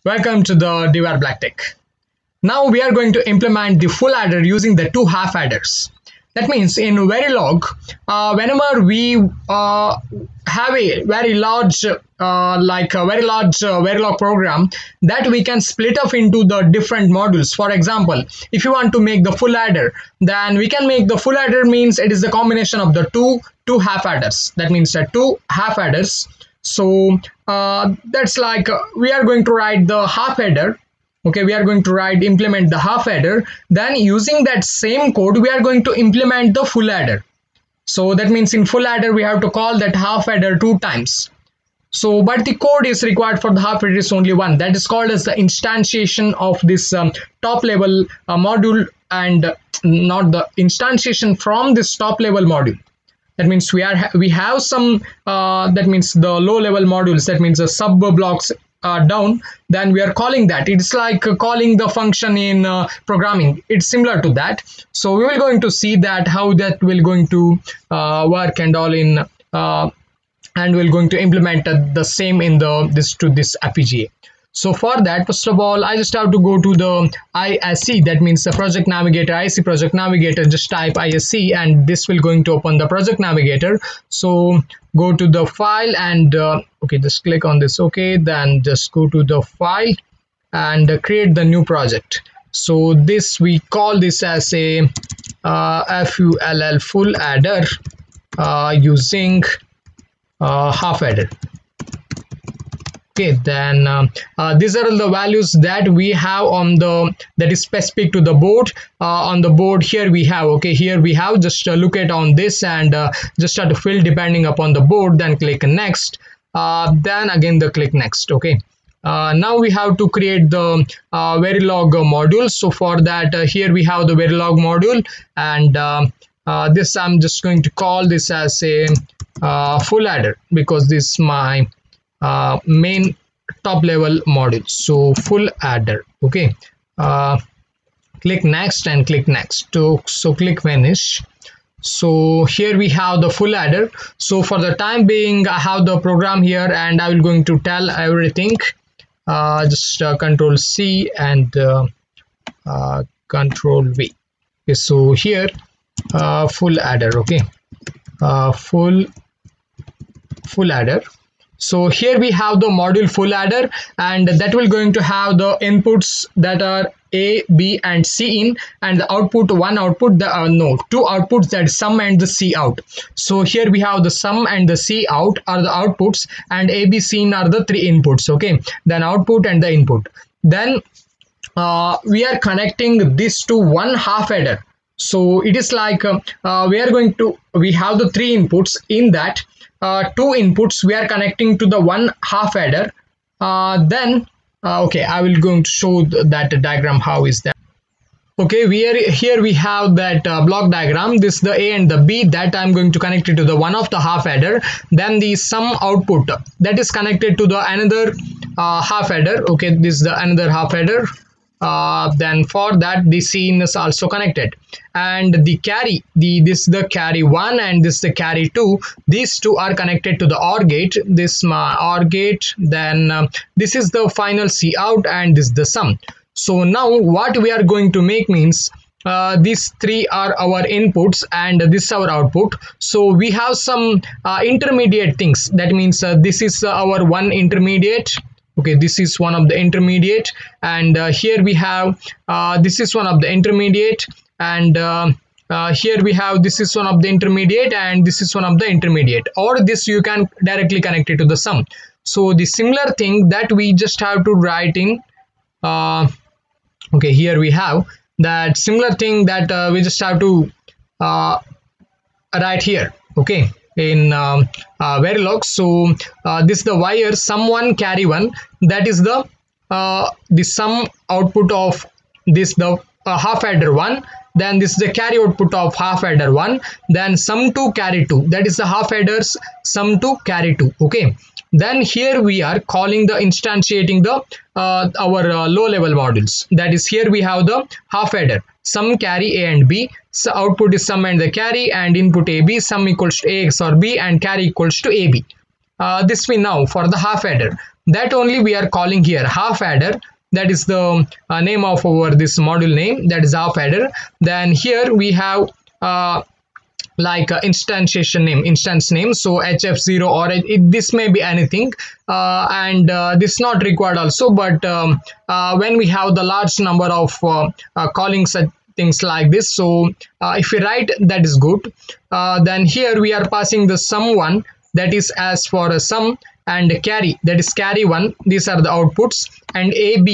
Welcome to the DWAR Black Tech. Now we are going to implement the full adder using the two half adders. That means in Verilog, whenever we have a very large, Verilog program, that we can split up into the different modules. For example, if you want to make the full adder, then we can make the full adder means it is the combination of the two half adders. That means the two half adders. So that's like we are going to write the half adder. Okay, we are going to implement the half adder. Then using that same code, we are going to implement the full adder. So that means in full adder, we have to call that half adder 2 times. So, but the code is required for the half adder is only one. That is called as the instantiation of this top level module, and not the instantiation from this top level module. That means we have some that means the low level modules, that means the sub blocks down, then we are calling that. It's like calling the function in programming. It's similar to that. So we will going to see that how that will going to work and all in and we're going to implement the same in this FPGA. So for that, first of all, I just have to go to the ISC, that means the project navigator, ISC project navigator, just type ISC and this will going to open the project navigator. So go to the file and okay, just click on this. Okay, then just go to the file and create the new project. So this, we call this as a full adder using half adder. Okay, then these are the values that we have on that is specific to the board. On the board here we have, okay, here we have, just look at on this and just start to fill depending upon the board, then click next, then again the click next. Okay, now we have to create the Verilog module. So for that, here we have the Verilog module, and this I'm just going to call this as a full adder because this is my main top level module. So full adder. Okay, click next and click next. So click finish. So here we have the full adder. So for the time being, I have the program here and I will going to tell everything. Just control C and control V. Okay, so here full adder. Okay, full adder. So here we have the module full adder, and that will going to have the inputs that are A, B and C in, and the output, two outputs, that sum and the C out. So here we have the sum and the C out are the outputs, and A, B, C in are the three inputs. Okay, then output and the input. Then we are connecting this to one half adder. So it is like we have the three inputs. In that two inputs we are connecting to the one half adder. Okay, I will going to show that diagram. How is that? Okay, here we have that block diagram. This the A and the B, that I'm going to connect it to the one of the half adder. Then the sum output, that is connected to the another half adder. Okay, this is the another half adder. Then for that the C is also connected, and the carry, this the carry 1 and this the carry 2, these two are connected to the OR gate, this OR gate. Then this is the final C out and this is the sum. So now what we are going to make means these three are our inputs and this is our output. So we have some intermediate things. That means this is our one intermediate. Okay, this is one of the intermediate, and here we have this is one of the intermediate, and here we have this is one of the intermediate, and this is one of the intermediate, or this you can directly connect it to the sum. So the similar thing that we just have to write in okay, here we have that similar thing that we just have to write here. Okay, in Verilog. So this is the wire sum1 carry 1, that is the sum output of this the half adder 1. Then this is the carry output of half adder 1. Then sum 2 carry 2, that is the half adders sum 2 carry 2. Okay, then here we are calling the instantiating the our low level modules. That is, here we have the half adder sum carry A and B. So output is sum and the carry, and input AB, sum equals to A XOR B and carry equals to AB. This we know for the half adder. that only we are calling here half adder. That is the name of our this module name, that is half adder. Then here we have like instantiation name, instance name, so hf0 or this may be anything, and this not required also, but when we have the large number of calling such things like this, so if we write, that is good. Then here we are passing the sum one, that is as for a sum, and carry, that is carry one, these are the outputs, and ab,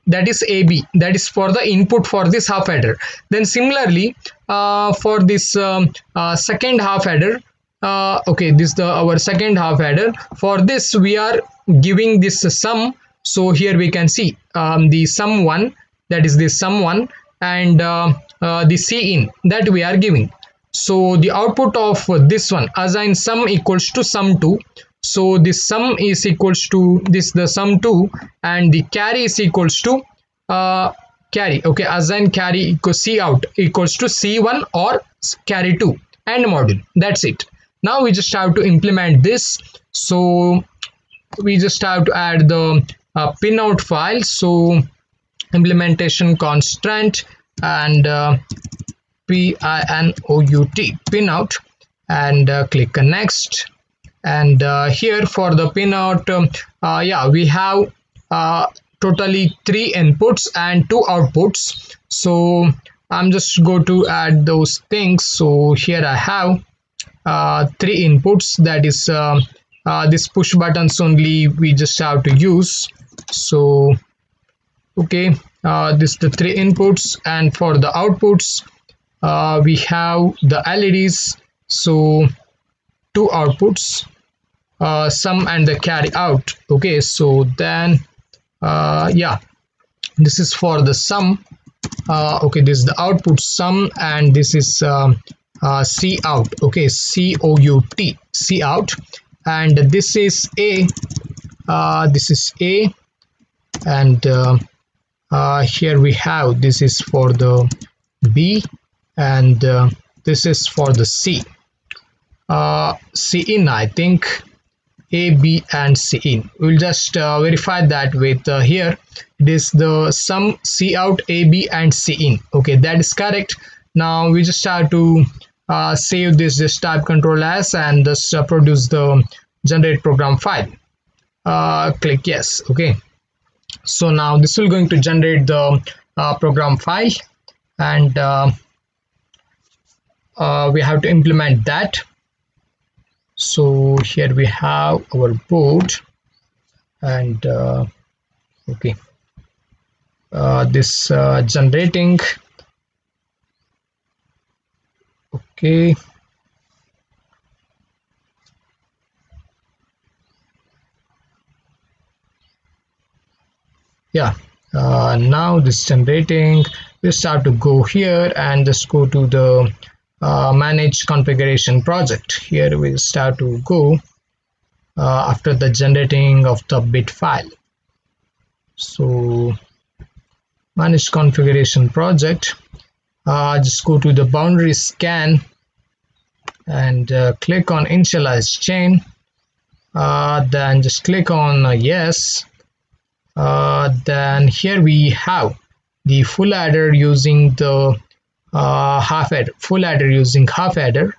that is AB, that is for the input for this half adder. Then similarly for this second half adder, okay, this the our second half adder, for this we are giving this sum. So here we can see the sum one, that is the sum one, and the C in that we are giving. So the output of this one, assign sum equals to sum 2. So this sum is equals to this the sum 2, and the carry is equals to carry. Okay, assign carry equals C out equals to C1 or carry 2 and module. That's it. Now we just have to implement this. So we just have to add the pinout file. So implementation constant and pinout pinout, and click next. And here for the pinout, yeah, we have totally 3 inputs and 2 outputs. So I'm just go to add those things. So here I have 3 inputs, that is this push buttons only we just have to use. So okay, this the 3 inputs, and for the outputs we have the LEDs. So 2 outputs, sum and the carry out. Okay, so then yeah, this is for the sum. Okay, this is the output sum, and this is C out. Okay, COUT, C out, and this is A. This is A, and here we have, this is for the B, and this is for the C. C in, I think. A, B and C in. We'll just verify that with here it is the sum C out, A, B and C in. Okay, that is correct. Now we just have to save this, just type Ctrl S and just produce the generate program file. Click yes. Okay, so now this will going to generate the program file, and we have to implement that. So here we have our board, and okay, this generating. Okay, yeah, now this generating, we start to go here and just go to the manage configuration project. Here we start to go after the generating of the bit file. So manage configuration project, just go to the boundary scan and click on initialize chain, then just click on yes. Then here we have the full adder using the half adder, full adder using half adder,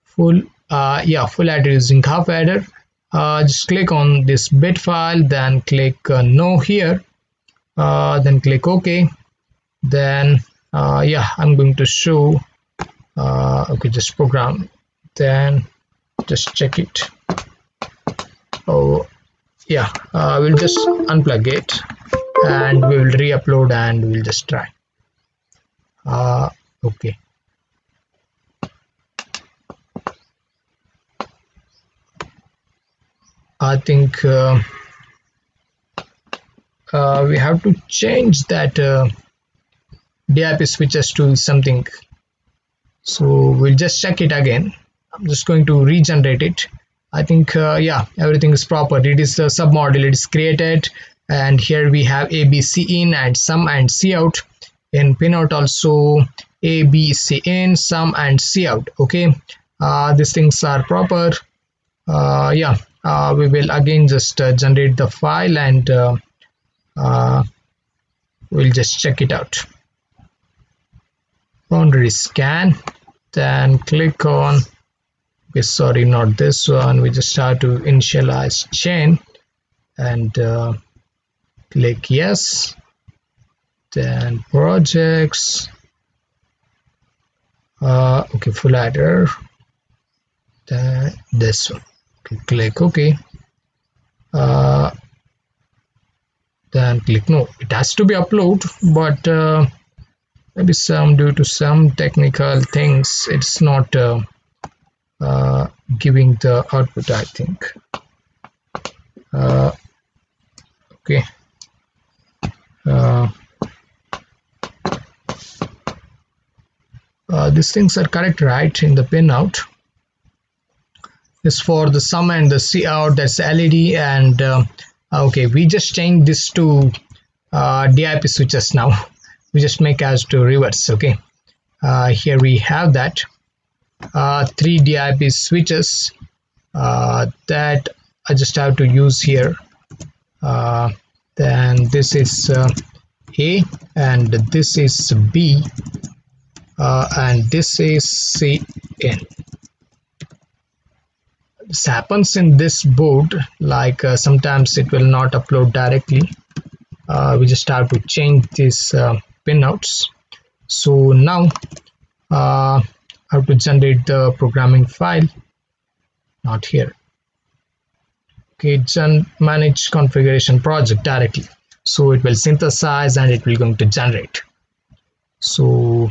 full adder using half adder. Just click on this bit file, then click no here, then click OK. Then yeah, I'm going to show okay, just program, then just check it. Oh yeah, we'll just unplug it and we will re-upload and we'll just try. Okay, I think we have to change that DIP switches to something. So we'll just check it again. I'm just going to regenerate it. I think yeah, everything is proper. It is the submodule, it is created, and here we have A, B, C in and sum and C out. In pinout also A, B, C in, sum and C out. Okay, these things are proper. Yeah, we will again just generate the file and uh, we'll just check it out. Boundary scan, then click on, okay, sorry, not this one, we just have to initialize chain and click yes, then projects, okay, full adder, then this one, okay, click OK, then click no. It has to be upload, but maybe due to some technical things it's not giving the output, I think. Okay, these things are correct, right? In the pinout is for the sum and the cout, that's LED, and okay, we just changed this to DIP switches now. We just make as to reverse. Okay, here we have that 3 DIP switches that I just have to use here. Then this is A and this is B and this is CN. This happens in this board, like sometimes it will not upload directly. We just have to change these pinouts. So now I have to generate the programming file, not here. Okay, manage configuration project directly, so it will synthesize and it will going to generate. So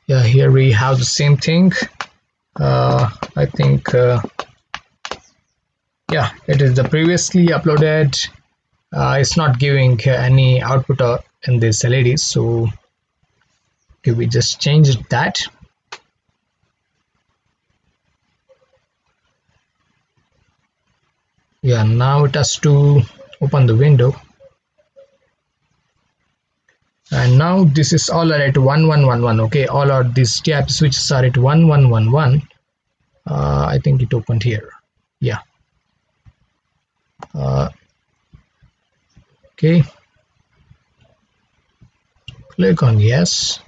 yeah, here we have the same thing. I think yeah, it is the previously uploaded. It's not giving any output in this LED, so okay, we just changed that. Yeah, now it has to open the window, and now this is all are at 1111. Okay, all are these DIP switches are at 1111. I think it opened here. Yeah. Okay, click on yes,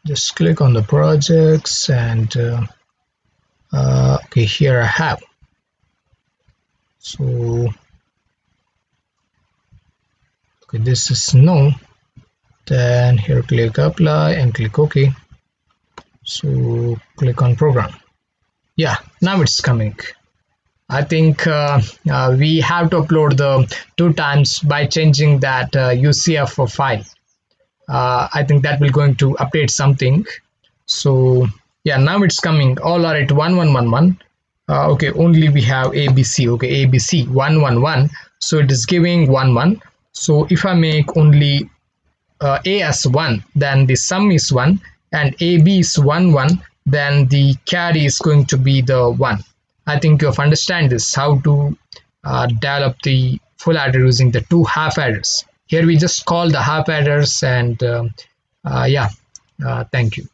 just click on the projects and okay, here I have. So okay, this is no, then here click apply and click OK. So click on program. Yeah, now it's coming. I think we have to upload the 2 times by changing that UCF file. I think that will going to update something. So yeah, now it's coming, all are at 1111. Okay, only we have ABC. Okay, ABC 111, so it is giving 11. So if I make only A as 1, then the sum is 1, and AB is 11, then the carry is going to be the 1. I think you have understand this, how to develop the full adder using the 2 half adders. Here we just call the half adders, and yeah, thank you.